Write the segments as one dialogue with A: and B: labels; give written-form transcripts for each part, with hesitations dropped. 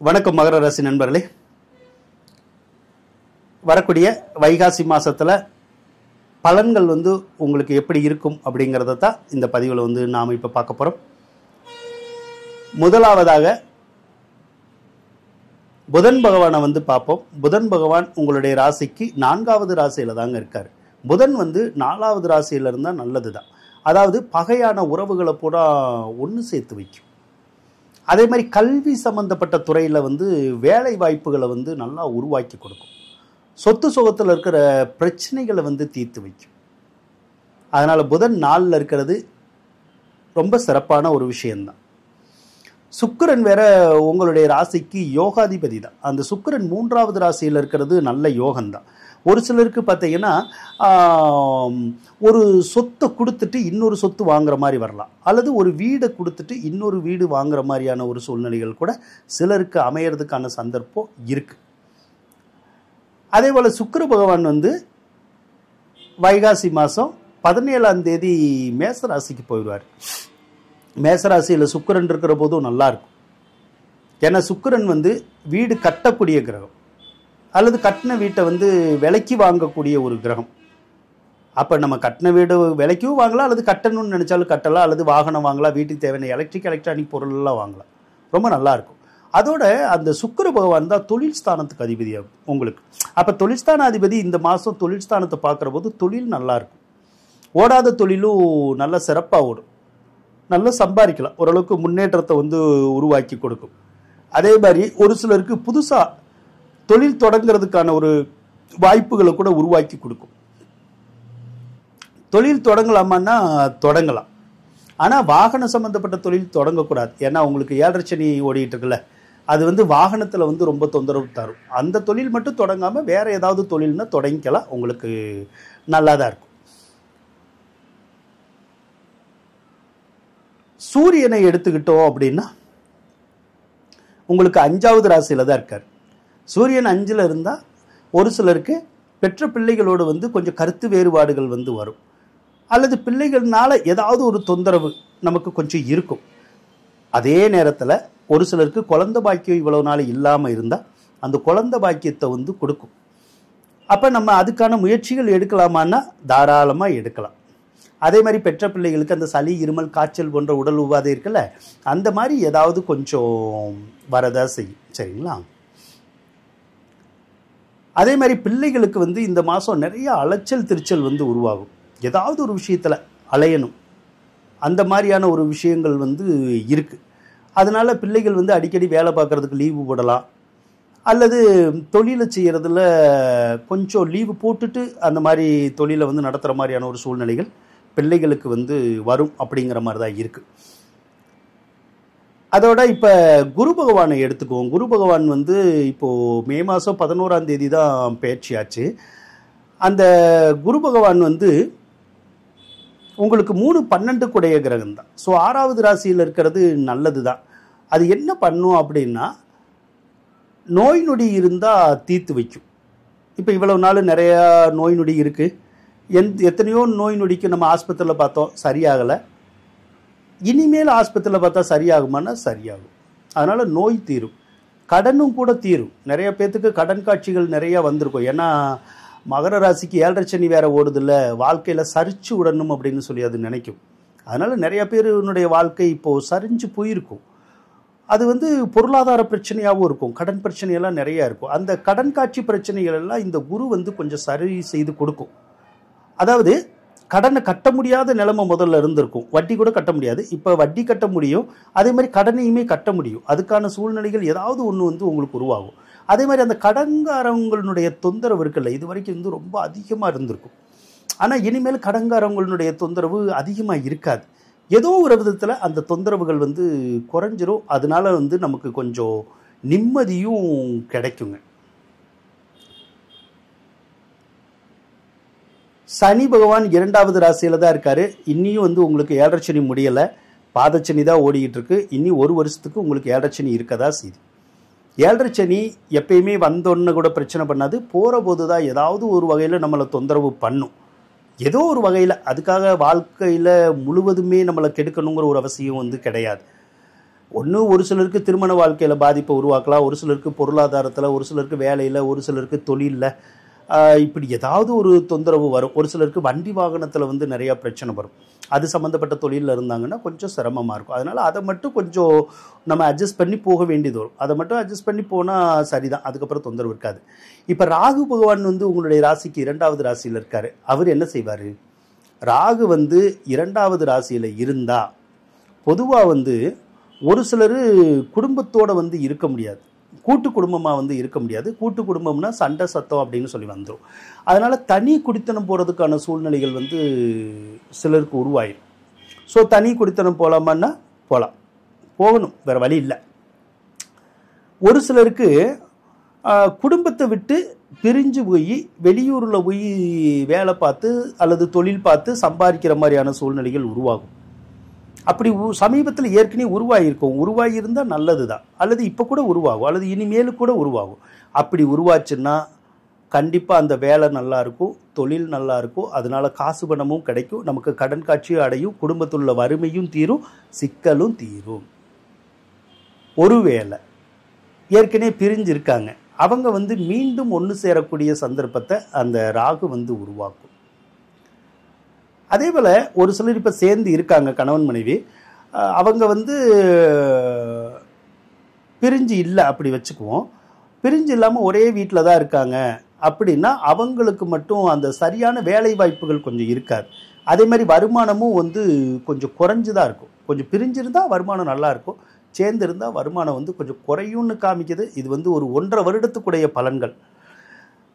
A: வணக்கம் மகர ராசி நண்பர்களே. வரக்கூடிய வைகாசி மாசத்துல பலன்கள் உங்களுக்கு எப்படி இருக்கும் அப்படிங்கிறத தான் இந்த பதிவில் நாம் இப்போ பார்க்க போகிறோம். முதலாவதாக புதன் பகவானை பார்ப்போம். புதன் பகவான் உங்களுடைய ராசிக்கு 4வது ராசியில் தாங்க இருக்கார். புதன் 4வது ராசியில் இருந்தால் நல்லது தான். அதாவது பகையான உறவுகளை பூரா ஒன்று சேர்த்து வைக்கும். அதே மாதிரி கல்வி சம்பந்தப்பட்ட துறையில் வேலை வாய்ப்புகளை நல்லா உருவாக்கி கொடுக்கும். சொத்து சுகத்தில் இருக்கிற பிரச்சனைகளை தீர்த்து வைக்கும். அதனால் புதன் 4ல் இருக்கிறது ரொம்ப சிறப்பான ஒரு விஷயம்தான். சுக்கிரன் வேற உங்களுடைய ராசிக்கு யோகாதிபதி தான். அந்த சுக்கிரன் 3வது ராசியில் இருக்கிறது நல்ல யோகம்தான். ஒரு சிலருக்கு பார்த்தீங்கன்னா ஒரு சொத்தை கொடுத்துட்டு இன்னொரு சொத்து வாங்குற மாதிரி வரலாம், அல்லது ஒரு வீடை கொடுத்துட்டு இன்னொரு வீடு வாங்குற மாதிரியான ஒரு சூழ்நிலைகள் கூட சிலருக்கு அமையறதுக்கான சந்தர்ப்பம் இருக்கு. அதே போல் சுக்கிர பகவான் வைகாசி மாதம் 17ஆம் தேதி மேசராசிக்கு போயிடுவார். மேசராசியில் சுக்கிரன் இருக்கிற போதும் நல்லா இருக்கும். ஏன்னா சுக்கிரன் வீடு கட்டக்கூடிய கிரகம், அல்லது கட்டின வீட்டை விலைக்கு வாங்கக்கூடிய ஒரு கிரகம். அப்போ நம்ம கட்டின வீடு விலைக்கும் வாங்கலாம், அல்லது கட்டணும்னு நினச்சாலும் கட்டலாம், அல்லது வாகனம் வாங்கலாம், வீட்டுக்கு தேவையான எலக்ட்ரானிக் பொருளெல்லாம் வாங்கலாம். ரொம்ப நல்லாயிருக்கும். அதோட அந்த சுக்கிர பகவான் தான் தொழில் ஸ்தானத்துக்கு அதிபதியாகும் உங்களுக்கு. அப்போ தொழில்ஸ்தான அதிபதி இந்த மாதம் தொழில் ஸ்தானத்தை பார்க்குற போது தொழில் நல்லாயிருக்கும். ஓடாத தொழிலும் நல்ல சிறப்பாக ஓடும், நல்லா சம்பாதிக்கலாம், ஓரளவுக்கு முன்னேற்றத்தை உருவாக்கி கொடுக்கும். அதே மாதிரி ஒரு சிலருக்கு புதுசாக தொழில் தொடங்கிறதுக்கான ஒரு வாய்ப்புகளை கூட உருவாக்கி கொடுக்கும். தொழில் தொடங்கலாமான்னா தொடங்கலாம், ஆனால் வாகனம் சம்மந்தப்பட்ட தொழில் தொடங்கக்கூடாது. ஏன்னா உங்களுக்கு 7.5 சனி ஓடிட்டு இருக்குல்ல, அது வாகனத்தில் ரொம்ப தொந்தரவு தரும். அந்த தொழில் மட்டும் தொடங்காமல் வேற ஏதாவது தொழில்னா தொடங்கிக்கலாம், உங்களுக்கு நல்லா தான் இருக்கும். சூரியனை எடுத்துக்கிட்டோம் அப்படின்னா உங்களுக்கு 5வது ராசியில் தான் இருக்கார். சூரியன் 5ல் இருந்தால் ஒரு சிலருக்கு பெற்ற பிள்ளைகளோடு கொஞ்சம் கருத்து வேறுபாடுகள் வரும், அல்லது பிள்ளைகள்னால ஏதாவது ஒரு தொந்தரவு நமக்கு கொஞ்சம் இருக்கும். அதே நேரத்தில் ஒரு சிலருக்கு குழந்தை பாக்கியம் இவ்வளவு நாள் இல்லாமல் இருந்தால் அந்த குழந்தை பாக்கியத்தை கொடுக்கும். அப்போ நம்ம அதுக்கான முயற்சிகள் எடுக்கலாமான்னா தாராளமாக எடுக்கலாம். அதே மாதிரி பெற்ற பிள்ளைகளுக்கு அந்த சளி, இருமல், காய்ச்சல் போன்ற உடல் உபாதை இருக்குல்ல, அந்த மாதிரி ஏதாவது கொஞ்சம் வரதா செய்யும். சரிங்களா? அதே மாதிரி பிள்ளைகளுக்கு இந்த மாதம் நிறைய அலைச்சல் திருச்சல் உருவாகும். ஏதாவது ஒரு விஷயத்தில் அலையணும், அந்த மாதிரியான ஒரு விஷயங்கள் இருக்குது. அதனால் பிள்ளைகள் அடிக்கடி வேலை பார்க்குறதுக்கு லீவு போடலாம், அல்லது தொழிலை செய்கிறதுல கொஞ்சம் லீவு போட்டுட்டு அந்த மாதிரி தொழிலை நடத்துகிற மாதிரியான ஒரு சூழ்நிலைகள் பிள்ளைகளுக்கு வரும். அப்படிங்கிற மாதிரி தான் இருக்குது. அதோட இப்போ குரு பகவானை எடுத்துக்குவோம். குரு பகவான் இப்போது மே மாதம் 11ஆம் தேதி தான் பயிற்சியாச்சு. அந்த குரு பகவான் உங்களுக்கு 3-12 கூடைய கிரகம் தான். ஸோ 6வது ராசியில் இருக்கிறது நல்லது தான். அது என்ன பண்ணும் அப்படின்னா, நோய் நொடி இருந்தால் தீர்த்து வைக்கும். இப்போ இவ்வளவு நாள் நிறையா நோய் நொடி இருக்குது. எத்தனையோ நோய் நொடிக்கு நம்ம ஆஸ்பத்திரியில் பார்த்தோம், சரியாகலை. இனிமேல் ஆஸ்பத்திரியில் பார்த்தா சரியாகுமானா சரியாகும். அதனால் நோய் தீரும், கடனும் கூட தீரும். நிறைய பேர்த்துக்கு கடன் காட்சிகள் நிறையா வந்திருக்கும். ஏன்னா மகர ராசிக்கு 7.5 சனி வேற ஓடுதில்ல, வாழ்க்கையில் சரிச்சு விடணும் அப்படின்னு சொல்லி அது நினைக்கும். அதனால் நிறைய பேருனுடைய வாழ்க்கை இப்போது சரிஞ்சு போயிருக்கும். அது பொருளாதார பிரச்சனையாகவும் இருக்கும், கடன் பிரச்சனையெல்லாம் நிறையா இருக்கும். அந்த கடன் காட்சி பிரச்சனைகள் எல்லாம் இந்த குரு கொஞ்சம் சரி செய்து கொடுக்கும். அதாவது கடனை கட்ட முடியாத நிலைமை முதல்ல இருந்திருக்கும், வட்டி கூட கட்ட முடியாது, இப்போ வட்டி கட்ட முடியும். அதே மாதிரி கடனையுமே கட்ட முடியும். அதுக்கான சூழ்நிலைகள் ஏதாவது ஒன்று உங்களுக்கு உருவாகும். அதே மாதிரி அந்த கடன்காரங்களுடைய தொந்தரவு இருக்குல்ல, இது வரைக்கும் ரொம்ப அதிகமாக இருந்திருக்கும். ஆனால் இனிமேல் கடன்காரங்களுடைய தொந்தரவு அதிகமாக இருக்காது. ஏதோ ஒரு விதத்தில் அந்த தொந்தரவுகள் குறைஞ்சிரும். அதனால நமக்கு கொஞ்சம் நிம்மதியும் கிடைக்குங்க. சனி பகவான் 2வது ராசியில் தான் இருக்காரு. இன்னியும் உங்களுக்கு 7.5 சனி முடியலை, பாதச்சனி தான் ஓடிக்கிட்டு இருக்கு. இன்னி ஒரு வருஷத்துக்கு உங்களுக்கு 7.5 சனி இருக்கதா செய்யுது. 7.5 சனி எப்பயுமே வந்தோன்னு கூட பிரச்சனை பண்ணாது, போகிற போது தான் ஏதாவது ஒரு வகையில் நம்மளை தொந்தரவு பண்ணும். ஏதோ ஒரு வகையில். அதுக்காக வாழ்க்கையில் முழுவதுமே நம்மளை கெடுக்கணுங்கிற ஒரு அவசியம் கிடையாது. ஒன்று ஒரு சிலருக்கு திருமண வாழ்க்கையில் பாதிப்பை உருவாக்கலாம், ஒரு சிலருக்கு பொருளாதாரத்தில், ஒரு சிலருக்கு வேலையில், ஒரு சிலருக்கு தொழிலில், இப்படி ஏதாவது ஒரு தொந்தரவு வரும். ஒரு சிலருக்கு வண்டி வாகனத்தில் வந்து நிறையா பிரச்சனை வரும். அது சம்மந்தப்பட்ட தொழிலில் இருந்தாங்கன்னா கொஞ்சம் சிரமமாக இருக்கும். அதனால் அதை மட்டும் கொஞ்சம் நம்ம அட்ஜஸ்ட் பண்ணி போக வேண்டியது வரும். அதை மட்டும் அட்ஜஸ்ட் பண்ணி போனால் சரிதான், அதுக்கப்புறம் தொந்தரவு இருக்காது. இப்போ ராகு பகவான் வந்து உங்களுடைய ராசிக்கு 2வது ராசியில் இருக்கார். அவர் என்ன செய்வார்? ராகு வந்து 2வது ராசியில் இருந்தால் பொதுவாக வந்து ஒரு சிலர் குடும்பத்தோடு வந்து இருக்க முடியாது, கூட்டு குடும்பமாக வந்து இருக்க முடியாது. கூட்டு குடும்பம்னா சண்டை சத்தம் அப்படின்னு சொல்லி வந்துடும். அதனால் தனி குடித்தனம் போகிறதுக்கான சூழ்நிலைகள் வந்து சிலருக்கு உருவாயிடும். ஸோ தனி குடித்தனம் போகலாமான்னா போகலாம், போகணும், வேறு வழி இல்லை. ஒரு சிலருக்கு குடும்பத்தை விட்டு பிரிஞ்சு போய் வெளியூரில் போய் வேலை பார்த்து அல்லது தொழில் பார்த்து சம்பாதிக்கிற மாதிரியான சூழ்நிலைகள் உருவாகும். அப்படி சமீபத்தில் ஏற்கனவே உருவாகியிருக்கும், உருவாகியிருந்தால் நல்லது தான், அல்லது இப்போ கூட உருவாகும், அல்லது இனிமேலும் கூட உருவாகும். அப்படி உருவாச்சுன்னா கண்டிப்பாக அந்த வேலை நல்லாயிருக்கும், தொழில் நல்லாயிருக்கும், அதனால் காசு பணமும் கிடைக்கும், நமக்கு கடன் காட்சியும் அடையும், குடும்பத்தில் உள்ள வறுமையும் தீரும், சிக்கலும் தீரும். ஒருவேளை ஏற்கனவே பிரிஞ்சிருக்காங்க, அவங்க வந்து மீண்டும் ஒன்று சேரக்கூடிய சந்தர்ப்பத்தை அந்த ராகு வந்து உருவாக்கும். அதே போல் ஒரு சிலர் இப்போ சேர்ந்து இருக்காங்க கணவன் மனைவி, அவங்க வந்து பிரிஞ்சு இல்லை அப்படி வச்சுக்குவோம், பிரிஞ்சு இல்லாமல் ஒரே வீட்டில் தான் இருக்காங்க அப்படின்னா அவங்களுக்கு மட்டும் அந்த சரியான வேலை வாய்ப்புகள் கொஞ்சம் இருக்காது. அதே மாதிரி வருமானமும் வந்து கொஞ்சம் குறைஞ்சு தான் இருக்கும். கொஞ்சம் பிரிஞ்சிருந்தால் வருமானம் நல்லாயிருக்கும், சேர்ந்து இருந்தால் வருமானம் வந்து கொஞ்சம் குறையும்னு காமிக்குது. இது வந்து ஒரு 1.5 வருடத்துக்குடைய பலன்கள்.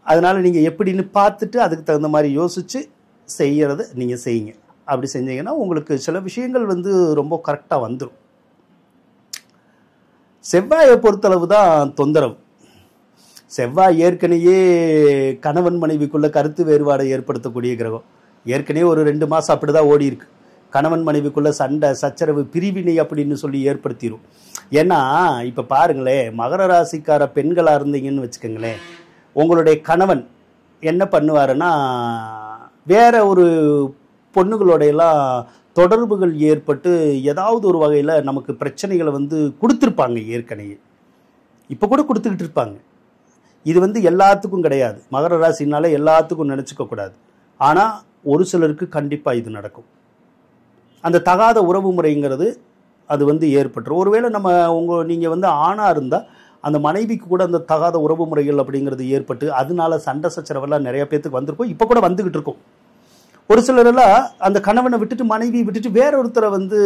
A: அதனால் நீங்கள் எப்படின்னு பார்த்துட்டு அதுக்கு தகுந்த மாதிரி யோசித்து செய்கிறத நீங்கள் செய்யுங்க. அப்படி செஞ்சீங்கன்னா உங்களுக்கு சில விஷயங்கள் வந்து ரொம்ப கரெக்டாக வந்துடும். செவ்வாயை பொறுத்தளவு தான் தொந்தரவு. செவ்வாய் ஏற்கனவே கணவன் மனைவிக்குள்ள கருத்து வேறுபாடை ஏற்படுத்தக்கூடிய கிரகம். ஏற்கனவே ஒரு 2 மாதம் அப்படி தான் ஓடி இருக்கு. கணவன் மனைவிக்குள்ள சண்டை சச்சரவு பிரிவினை அப்படின்னு சொல்லி ஏற்படுத்திடும். ஏன்னா இப்போ பாருங்களேன், மகர ராசிக்கார பெண்களாக இருந்தீங்கன்னு வச்சுக்கோங்களேன், உங்களுடைய கணவன் என்ன பண்ணுவாருன்னா வேற ஒரு பொண்ணுகளோடையெல்லாம் தொடர்புகள் ஏற்பட்டு ஏதாவது ஒரு வகையில் நமக்கு பிரச்சனைகளை வந்து கொடுத்துருப்பாங்க. ஏற்கனவே இப்போ கூட கொடுத்துக்கிட்டு இருப்பாங்க. இது வந்து எல்லாத்துக்கும் கிடையாது, மகர ராசினால எல்லாத்துக்கும் நினச்சிக்க கூடாது. ஆனால் ஒரு சிலருக்கு கண்டிப்பாக இது நடக்கும். அந்த தகாத உறவு முறைங்கிறது அது வந்து ஏற்பட்டுரும். ஒருவேளை நீங்கள் வந்து ஆணாக இருந்தால் அந்த மனைவிக்கு கூட அந்த தகாத உறவு முறைகள் அப்படிங்கிறது ஏற்பட்டு அதனால சண்டை சச்சரவெல்லாம் நிறைய பேருக்கு வந்திருக்கும், இப்போ கூட வந்துக்கிட்டு இருக்கும். ஒரு சிலரெல்லாம் அந்த கணவனை விட்டுட்டு மனைவி விட்டுட்டு வேற ஒருத்தரை வந்து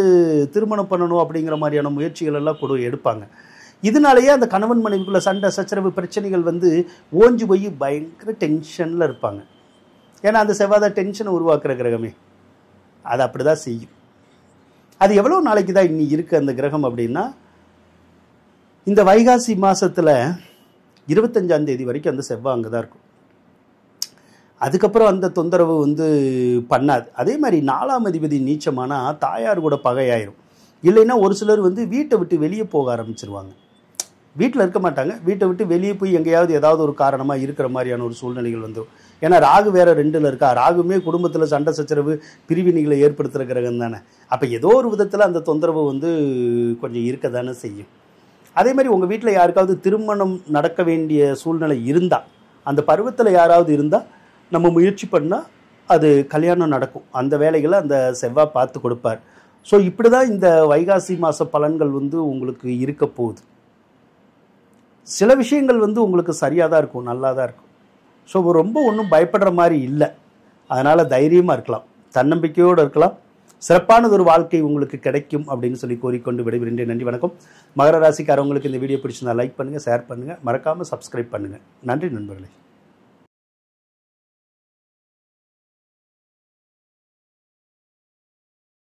A: திருமணம் பண்ணணும் அப்படிங்கிற மாதிரியான முயற்சிகள் எல்லாம் கூட எடுப்பாங்க. இதனாலேயே அந்த கணவன் மனைவிக்குள்ள சண்டை சச்சரவு பிரச்சனைகள் வந்து ஓஞ்சு போய் பயங்கர டென்ஷனில் இருப்பாங்க. ஏன்னா அந்த செவ்வாய் டென்ஷனை உருவாக்குற கிரகமே, அது அப்படி தான் செய்யும். அது எவ்வளோ நாளைக்கு தான் இன்னி இருக்குது அந்த கிரகம் அப்படின்னா, இந்த வைகாசி மாதத்தில் 25ஆம் தேதி வரைக்கும் அந்த செவ்வாய் அங்கே தான் இருக்கும். அதுக்கப்புறம் அந்த தொந்தரவு வந்து பண்ணாது. அதே மாதிரி 4ஆம் அதிபதி நீச்சமானால் தாயார் கூட பகையாயிரும். இல்லைன்னா ஒரு சிலர் வந்து வீட்டை விட்டு வெளியே போக ஆரம்பிச்சிருவாங்க. வீட்டில் இருக்க மாட்டாங்க, வீட்டை விட்டு வெளியே போய் எங்கேயாவது ஏதாவது ஒரு காரணமாக இருக்கிற மாதிரியான ஒரு சூழ்நிலைகள் வந்துடும். ஏன்னா ராகு வேற 2ல் இருக்கா. ராகுமே குடும்பத்தில் சண்டை சச்சரவு பிரிவினைகளை ஏற்படுத்துகிற கிரகம் தானே. அப்போ ஏதோ ஒரு விதத்தில் அந்த தொந்தரவு வந்து கொஞ்சம் இருக்க தானே செய்யும். அதே மாதிரி உங்கள் வீட்டில் யாருக்காவது திருமணம் நடக்க வேண்டிய சூழ்நிலை இருந்தால், அந்த பருவத்தில் யாராவது இருந்தால் நம்ம முயற்சி பண்ணால் அது கல்யாணம் நடக்கும். அந்த வேலைகளை அந்த செவ்வாய் பார்த்து கொடுப்பார். ஸோ இப்படி தான் இந்த வைகாசி மாத பலன்கள் வந்து உங்களுக்கு இருக்க போகுது. சில விஷயங்கள் வந்து உங்களுக்கு சரியாக தான் இருக்கும், நல்லா தான் இருக்கும். ஸோ ரொம்ப ஒன்றும் பயப்படுற மாதிரி இல்லை. அதனால் தைரியமாக இருக்கலாம், தன்னம்பிக்கையோடு இருக்கலாம். சிறப்பானது ஒரு வாழ்க்கை உங்களுக்கு கிடைக்கும் அப்படின்னு சொல்லி கோரிக்கொண்டு விடைபெறுகின்றேன். நன்றி, வணக்கம். மகர ராசிக்காரவங்களுக்கு இந்த வீடியோ பிடிச்சிருந்தா லைக் பண்ணுங்கள், ஷேர் பண்ணுங்கள், மறக்காமல் சப்ஸ்கிரைப் பண்ணுங்கள். நன்றி நண்பர்களே.